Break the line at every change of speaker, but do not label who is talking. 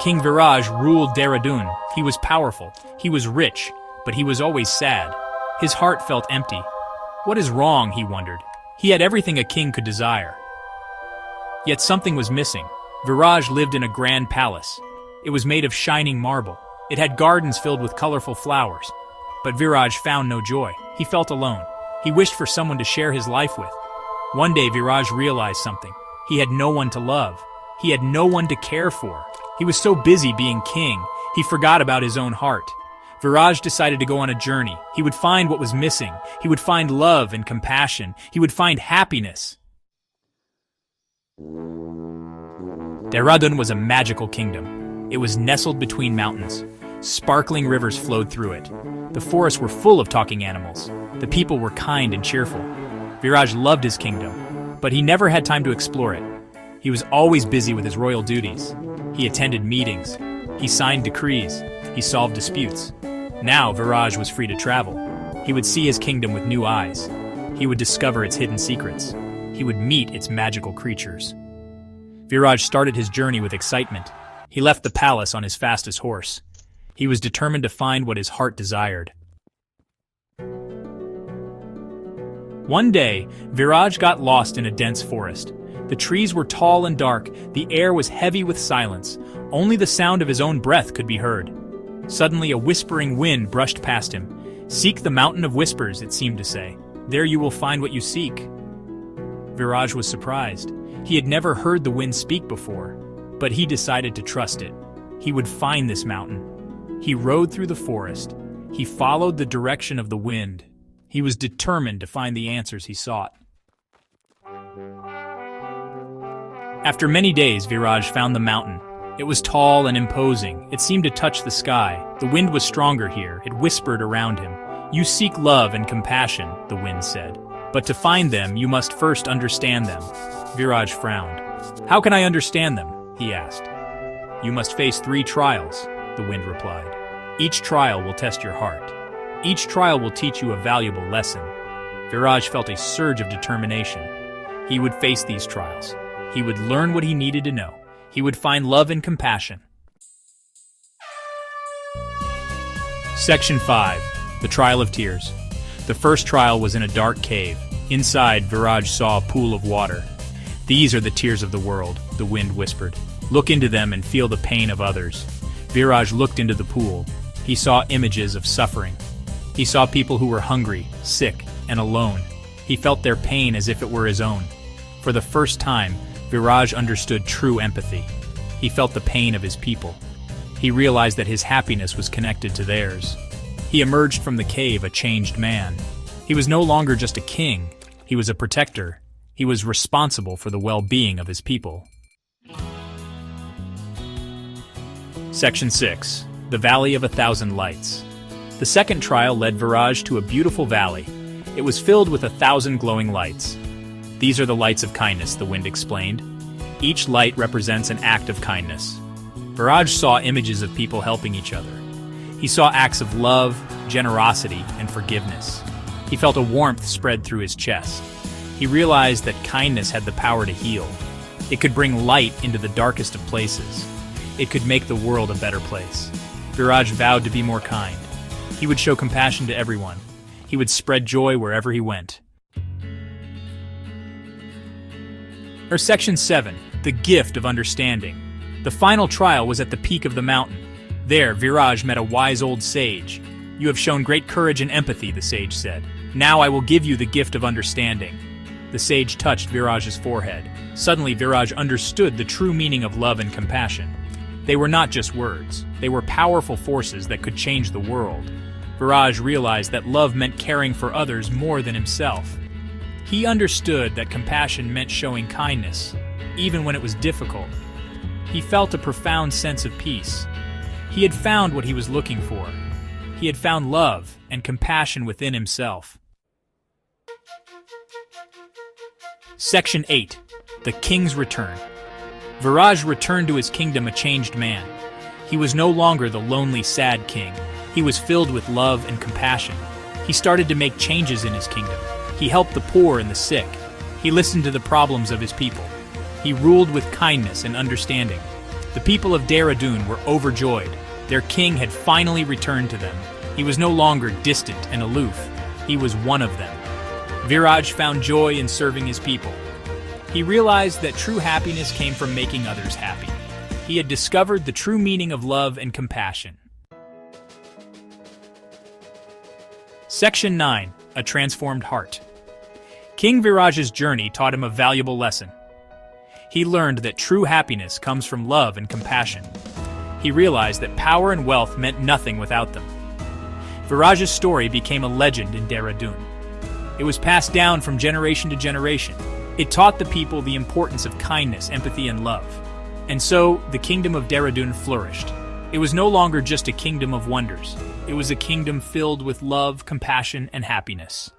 King Viraj ruled Dehradun. He was powerful, he was rich, but he was always sad. His heart felt empty. What is wrong, he wondered. He had everything a king could desire. Yet something was missing. Viraj lived in a grand palace. It was made of shining marble. It had gardens filled with colorful flowers. But Viraj found no joy. He felt alone. He wished for someone to share his life with. One day Viraj realized something. He had no one to love. He had no one to care for. He was so busy being king, he forgot about his own heart. Viraj decided to go on a journey. He would find what was missing. He would find love and compassion. He would find happiness. Dehradun was a magical kingdom. It was nestled between mountains. Sparkling rivers flowed through it. The forests were full of talking animals. The people were kind and cheerful. Viraj loved his kingdom, but he never had time to explore it. He was always busy with his royal duties. He attended meetings. He signed decrees. He solved disputes. Now Viraj was free to travel. He would see his kingdom with new eyes. He would discover its hidden secrets. He would meet its magical creatures. Viraj started his journey with excitement. He left the palace on his fastest horse. He was determined to find what his heart desired. One day, Viraj got lost in a dense forest. The trees were tall and dark. The air was heavy with silence. Only the sound of his own breath could be heard. Suddenly, a whispering wind brushed past him. "Seek the mountain of whispers," it seemed to say. "There you will find what you seek." Viraj was surprised. He had never heard the wind speak before, but he decided to trust it. He would find this mountain. He rode through the forest. He followed the direction of the wind. He was determined to find the answers he sought. After many days, Viraj found the mountain. It was tall and imposing. It seemed to touch the sky. The wind was stronger here. It whispered around him. "You seek love and compassion," the wind said. "But to find them, you must first understand them." Viraj frowned. "How can I understand them?" he asked. "You must face 3 trials," the wind replied. "Each trial will test your heart. Each trial will teach you a valuable lesson." Viraj felt a surge of determination. He would face these trials. He would learn what he needed to know. He would find love and compassion. Section 5. The Trial of Tears. The first trial was in a dark cave. Inside, Viraj saw a pool of water. "These are the tears of the world," the wind whispered. "Look into them and feel the pain of others." Viraj looked into the pool. He saw images of suffering. He saw people who were hungry, sick, and alone. He felt their pain as if it were his own. For the first time, Viraj understood true empathy. He felt the pain of his people. He realized that his happiness was connected to theirs. He emerged from the cave a changed man. He was no longer just a king. He was a protector. He was responsible for the well-being of his people. Section 6. The Valley of 1,000 Lights. The second trial led Viraj to a beautiful valley. It was filled with 1,000 glowing lights. "These are the lights of kindness," the wind explained. "Each light represents an act of kindness." Viraj saw images of people helping each other. He saw acts of love, generosity, and forgiveness. He felt a warmth spread through his chest. He realized that kindness had the power to heal. It could bring light into the darkest of places. It could make the world a better place. Viraj vowed to be more kind. He would show compassion to everyone. He would spread joy wherever he went. Section 7. The Gift of Understanding. The final trial was at the peak of the mountain. There, Viraj met a wise old sage. "You have shown great courage and empathy," the sage said. "Now I will give you the gift of understanding." The sage touched Viraj's forehead. Suddenly, Viraj understood the true meaning of love and compassion. They were not just words. They were powerful forces that could change the world. Viraj realized that love meant caring for others more than himself. He understood that compassion meant showing kindness, even when it was difficult. He felt a profound sense of peace. He had found what he was looking for. He had found love and compassion within himself. Section 8. The King's Return. Viraj returned to his kingdom a changed man. He was no longer the lonely, sad king. He was filled with love and compassion. He started to make changes in his kingdom. He helped the poor and the sick. He listened to the problems of his people. He ruled with kindness and understanding. The people of Dehradun were overjoyed. Their king had finally returned to them. He was no longer distant and aloof. He was one of them. Viraj found joy in serving his people. He realized that true happiness came from making others happy. He had discovered the true meaning of love and compassion. Section 9. A Transformed Heart. King Viraj's journey taught him a valuable lesson. He learned that true happiness comes from love and compassion. He realized that power and wealth meant nothing without them. Viraj's story became a legend in Dehradun. It was passed down from generation to generation. It taught the people the importance of kindness, empathy, and love. And so, the kingdom of Dehradun flourished. It was no longer just a kingdom of wonders. It was a kingdom filled with love, compassion, and happiness.